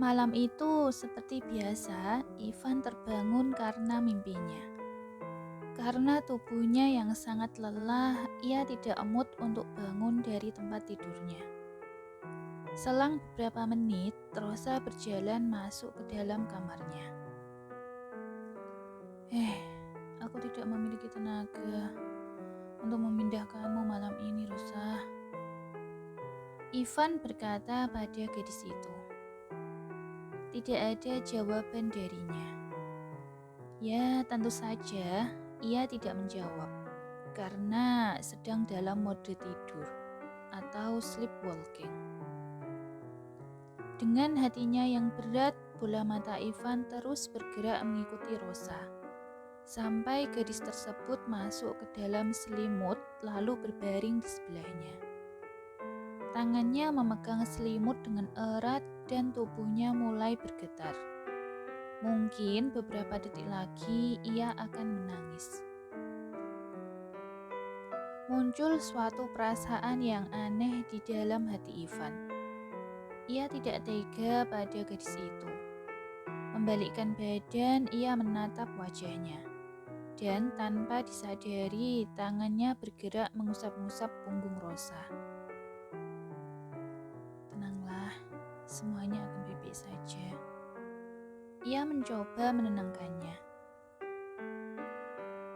Malam itu, seperti biasa, Ivan terbangun karena mimpinya. Karena tubuhnya yang sangat lelah, ia tidak mood untuk bangun dari tempat tidurnya. Selang beberapa menit, Rosa berjalan masuk ke dalam kamarnya. Aku tidak memiliki tenaga untuk memindahkanmu malam ini, Rosa. Ivan berkata pada gadis itu. Tidak ada jawaban darinya. Ya, tentu saja ia tidak menjawab karena sedang dalam mode tidur atau sleepwalking. Dengan hatinya yang berat, bola mata Ivan terus bergerak mengikuti Rosa sampai gadis tersebut masuk ke dalam selimut lalu berbaring di sebelahnya. Tangannya memegang selimut dengan erat dan tubuhnya mulai bergetar. Mungkin beberapa detik lagi ia akan menangis. Muncul suatu perasaan yang aneh di dalam hati Ivan. Ia tidak tega pada gadis itu. Membalikkan badan, ia menatap wajahnya. Dan tanpa disadari, tangannya bergerak mengusap-ngusap punggung Rosa. Tenanglah, semuanya akan baik-baik saja. Ia mencoba menenangkannya.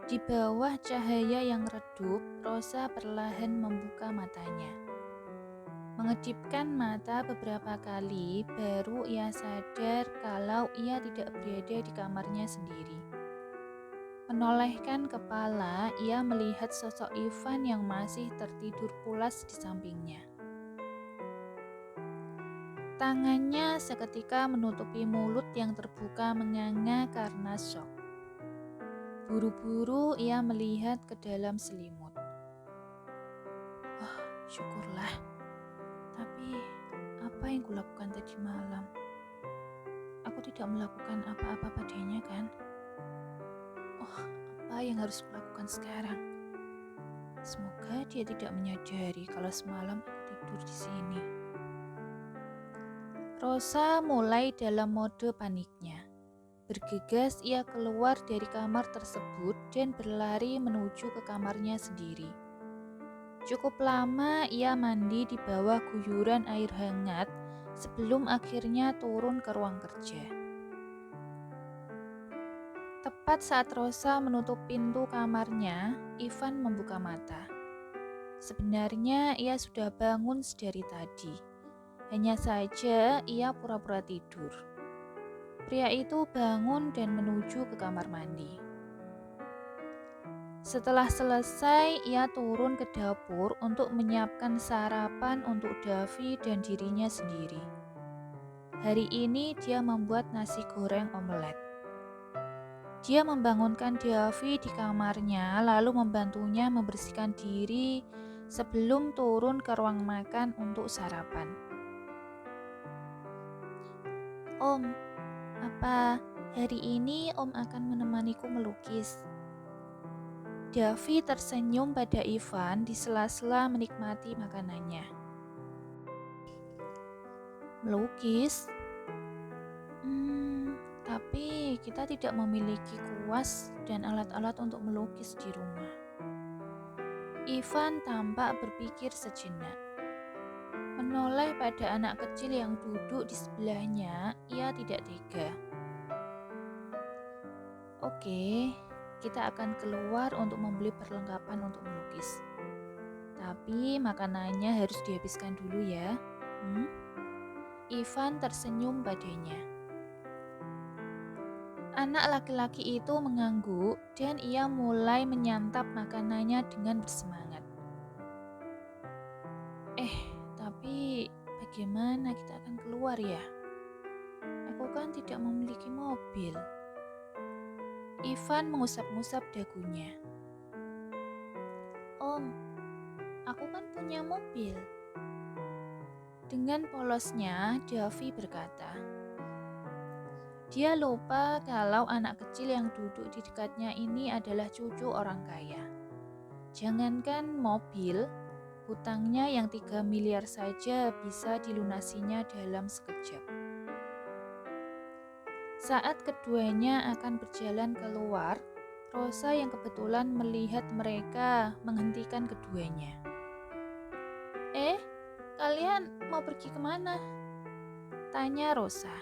Di bawah cahaya yang redup, Rosa perlahan membuka matanya. Mengedipkan mata beberapa kali, baru ia sadar kalau ia tidak berada di kamarnya sendiri. Menolehkan kepala, ia melihat sosok Ivan yang masih tertidur pulas di sampingnya. Tangannya seketika menutupi mulut yang terbuka menganga karena syok. Buru-buru ia melihat ke dalam selimut. Syukurlah. Tapi apa yang kulakukan tadi malam? Aku tidak melakukan apa-apa padanya, kan? Apa yang harus kulakukan sekarang? Semoga dia tidak menyadari kalau semalam aku tidur di sini. Rosa mulai dalam mode paniknya. Bergegas ia keluar dari kamar tersebut dan berlari menuju ke kamarnya sendiri. Cukup lama ia mandi di bawah guyuran air hangat sebelum akhirnya turun ke ruang kerja. Tepat saat Rosa menutup pintu kamarnya, Ivan membuka mata. Sebenarnya ia sudah bangun sedari tadi. Hanya saja ia pura-pura tidur. Pria itu bangun dan menuju ke kamar mandi. Setelah selesai, ia turun ke dapur untuk menyiapkan sarapan untuk Davi dan dirinya sendiri. Hari ini dia membuat nasi goreng omelet. Dia membangunkan Davi di kamarnya lalu membantunya membersihkan diri sebelum turun ke ruang makan untuk sarapan. Om, apa hari ini Om akan menemaniku melukis? Davi tersenyum pada Ivan di sela-sela menikmati makanannya. Melukis? Tapi kita tidak memiliki kuas dan alat-alat untuk melukis di rumah. Ivan tampak berpikir sejenak. Menoleh pada anak kecil yang duduk di sebelahnya, ia tidak tega. Oke, kita akan keluar untuk membeli perlengkapan untuk melukis. Tapi makanannya harus dihabiskan dulu ya. Ivan tersenyum padanya. Anak laki-laki itu mengangguk dan ia mulai menyantap makanannya dengan bersemangat. Tapi bagaimana kita akan keluar ya? Aku kan tidak memiliki mobil. Ivan mengusap-ngusap dagunya. Om, aku kan punya mobil. Dengan polosnya, Davi berkata. Dia lupa kalau anak kecil yang duduk di dekatnya ini adalah cucu orang kaya. Jangankan mobil, hutangnya yang 3 miliar saja bisa dilunasinya dalam sekejap. Saat keduanya akan berjalan keluar, Rosa yang kebetulan melihat mereka menghentikan keduanya. Kalian mau pergi kemana? Tanya Rosa.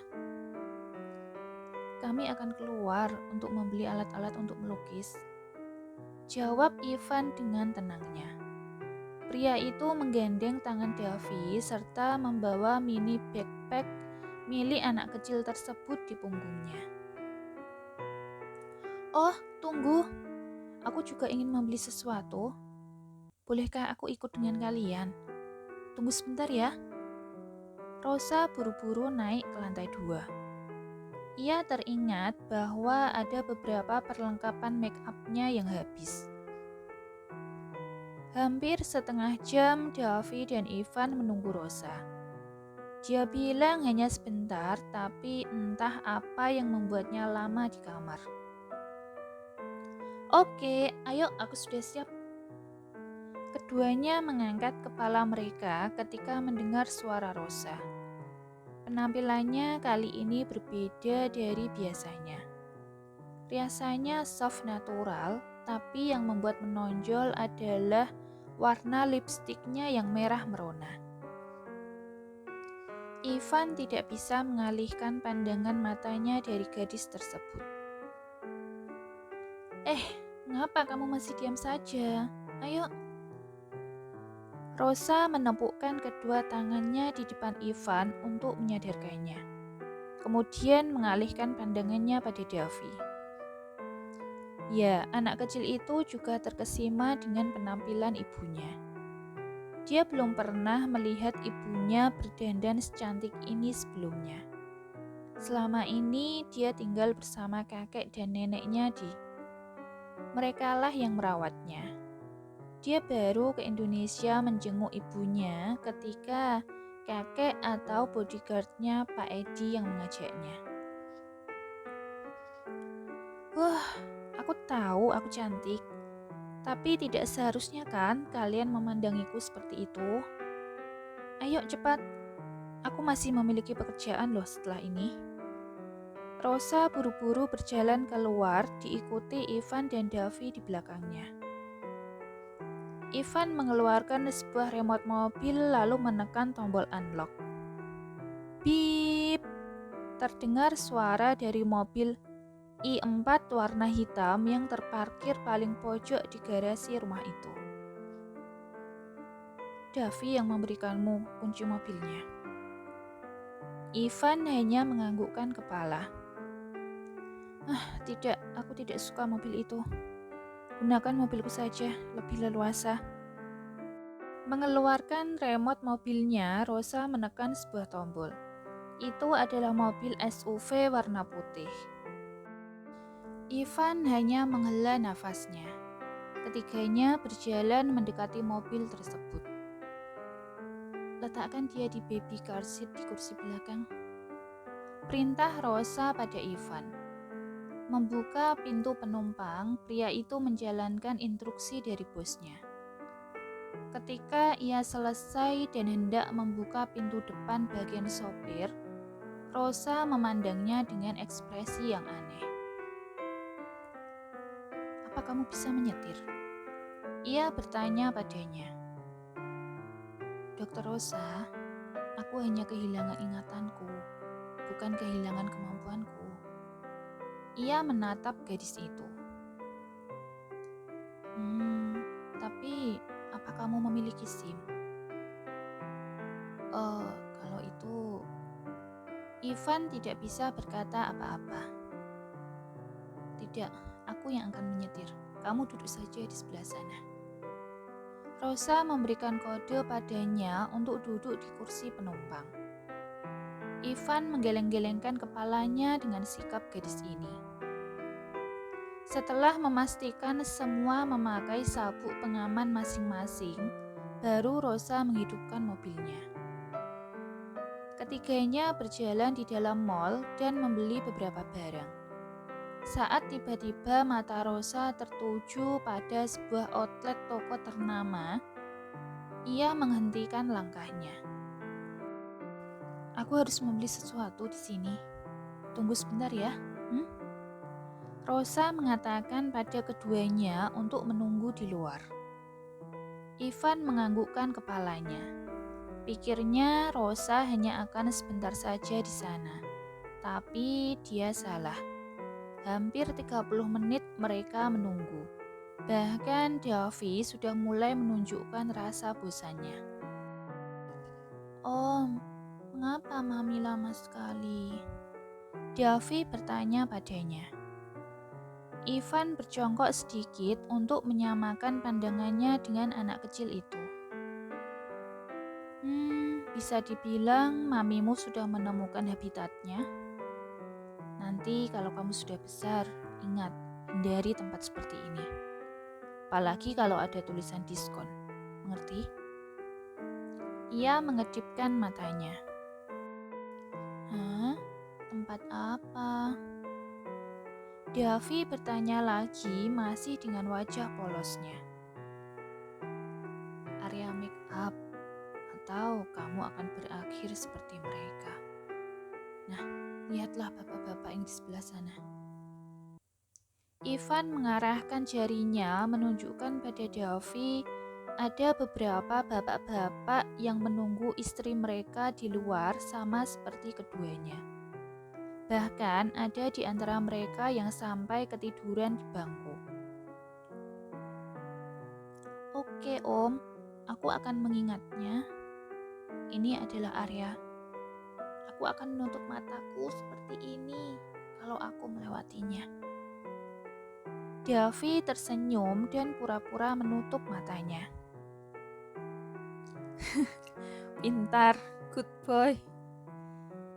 Kami akan keluar untuk membeli alat-alat untuk melukis. Jawab Ivan dengan tenangnya. Pria itu menggandeng tangan Davi serta membawa mini backpack milik anak kecil tersebut di punggungnya. Oh, tunggu. Aku juga ingin membeli sesuatu. Bolehkah aku ikut dengan kalian? Tunggu sebentar ya. Rosa buru-buru naik ke lantai 2. Ia teringat bahwa ada beberapa perlengkapan make-up-nya yang habis. Hampir setengah jam Davi dan Ivan menunggu Rosa. Dia bilang hanya sebentar, tapi entah apa yang membuatnya lama di kamar. Oke, ayo, aku sudah siap. Keduanya mengangkat kepala mereka ketika mendengar suara Rosa. Penampilannya kali ini berbeda dari biasanya. Riasannya soft natural, tapi yang membuat menonjol adalah warna lipstiknya yang merah merona. Ivan tidak bisa mengalihkan pandangan matanya dari gadis tersebut. Mengapa kamu masih diam saja? Ayo. Rosa menepukkan kedua tangannya di depan Ivan untuk menyadarkannya. Kemudian mengalihkan pandangannya pada Davi. Ya, anak kecil itu juga terkesima dengan penampilan ibunya. Dia belum pernah melihat ibunya berdandan secantik ini sebelumnya. Selama ini dia tinggal bersama kakek dan neneknya merekalah yang merawatnya. Dia baru ke Indonesia menjenguk ibunya ketika kakek atau bodyguard-nya Pak Edi yang mengajaknya. Aku tahu aku cantik, tapi tidak seharusnya kan kalian memandangiku seperti itu. Ayo cepat, aku masih memiliki pekerjaan loh setelah ini. Rosa buru-buru berjalan keluar diikuti Ivan dan Davi di belakangnya. Ivan mengeluarkan sebuah remote mobil lalu menekan tombol unlock. Bip! Terdengar suara dari mobil i4 warna hitam yang terparkir paling pojok di garasi rumah itu. Davi yang memberikanmu kunci mobilnya. Ivan hanya menganggukkan kepala. Tidak, aku tidak suka mobil itu. Gunakan mobilku saja, lebih leluasa. Mengeluarkan remote mobilnya, Rosa menekan sebuah tombol. Itu adalah mobil SUV warna putih. Ivan hanya menghela nafasnya. Ketiganya berjalan mendekati mobil tersebut. Letakkan dia di baby car seat di kursi belakang. Perintah Rosa pada Ivan. Membuka pintu penumpang, pria itu menjalankan instruksi dari bosnya. Ketika ia selesai dan hendak membuka pintu depan bagian sopir, Rosa memandangnya dengan ekspresi yang aneh. Apa kamu bisa menyetir? Ia bertanya padanya. Dokter Rosa, aku hanya kehilangan ingatanku, bukan kehilangan kemampuanku. Ia menatap gadis itu. Tapi apa kamu memiliki SIM? Kalau itu, Ivan tidak bisa berkata apa-apa. Tidak, aku yang akan menyetir. Kamu duduk saja di sebelah sana. Rosa memberikan kode padanya untuk duduk di kursi penumpang. Ivan menggeleng-gelengkan kepalanya dengan sikap gadis ini. Setelah memastikan semua memakai sabuk pengaman masing-masing, baru Rosa menghidupkan mobilnya. Ketiganya berjalan di dalam mall dan membeli beberapa barang. Saat tiba-tiba mata Rosa tertuju pada sebuah outlet toko ternama, ia menghentikan langkahnya. Aku harus membeli sesuatu di sini. tunggu sebentar ya. Rosa mengatakan pada keduanya untuk menunggu di luar. Ivan menganggukkan kepalanya. Pikirnya Rosa hanya akan sebentar saja di sana. Tapi dia salah. Hampir 30 menit mereka menunggu. Bahkan Davi sudah mulai menunjukkan rasa bosannya. Om, mengapa Mami lama sekali? Davi bertanya padanya. Ivan berjongkok sedikit untuk menyamakan pandangannya dengan anak kecil itu. Bisa dibilang mamimu sudah menemukan habitatnya. Nanti kalau kamu sudah besar, ingat, hindari tempat seperti ini. Apalagi kalau ada tulisan diskon. Mengerti? Ia mengedipkan matanya. Hah? Tempat apa? Davi bertanya lagi masih dengan wajah polosnya. Area make up, atau kamu akan berakhir seperti mereka. Nah, lihatlah bapak-bapak yang di sebelah sana. Ivan mengarahkan jarinya menunjukkan pada Davi ada beberapa bapak-bapak yang menunggu istri mereka di luar sama seperti keduanya. Bahkan ada di antara mereka yang sampai ketiduran di bangku. Oke Om, aku akan mengingatnya. Ini adalah Arya. Aku akan menutup mataku seperti ini kalau aku melewatinya. Davi tersenyum dan pura-pura menutup matanya. Pintar, good boy.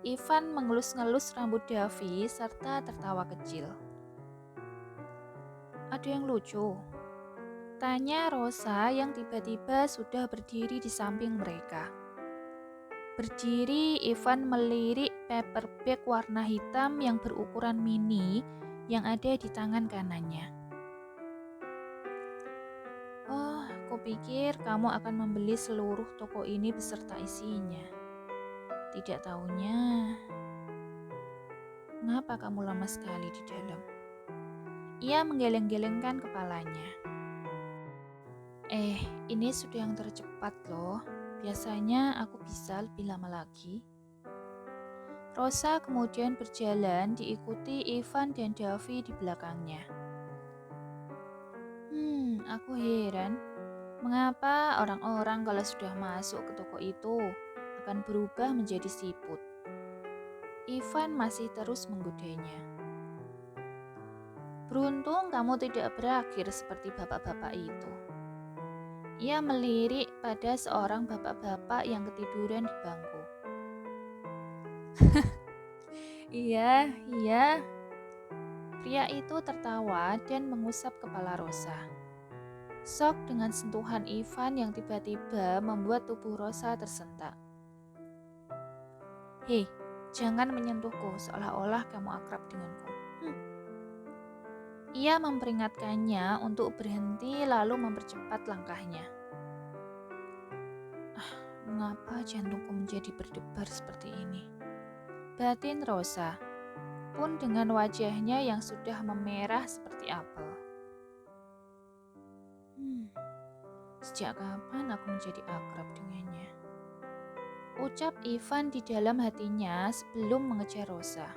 Ivan mengelus-ngelus rambut Davi serta tertawa kecil. Ada yang lucu? Tanya Rosa yang tiba-tiba sudah berdiri di samping mereka. Berdiri, Ivan melirik paper bag warna hitam yang berukuran mini yang ada di tangan kanannya. Oh, kupikir kamu akan membeli seluruh toko ini beserta isinya. Tidak tahunya, mengapa kamu lama sekali di dalam? Ia menggeleng-gelengkan kepalanya. Ini sudah yang tercepat loh. Biasanya aku bisa lebih lama lagi. Rosa kemudian berjalan diikuti Ivan dan Davi di belakangnya. Aku heran, mengapa orang-orang kalau sudah masuk ke toko itu akan berubah menjadi siput. Ivan masih terus menggodanya. Beruntung kamu tidak berakhir seperti bapak-bapak itu. Ia melirik pada seorang bapak-bapak yang ketiduran di bangku. Iya. Pria itu tertawa dan mengusap kepala Rosa. Syok dengan sentuhan Ivan yang tiba-tiba membuat tubuh Rosa tersentak. Hei, jangan menyentuhku seolah-olah kamu akrab denganku. Ia memperingatkannya untuk berhenti lalu mempercepat langkahnya. Mengapa jantungku menjadi berdebar seperti ini? Batin Rosa, pun dengan wajahnya yang sudah memerah seperti apel. Sejak kapan aku menjadi akrab dengannya? Ucap Ivan di dalam hatinya sebelum mengejar Rosa.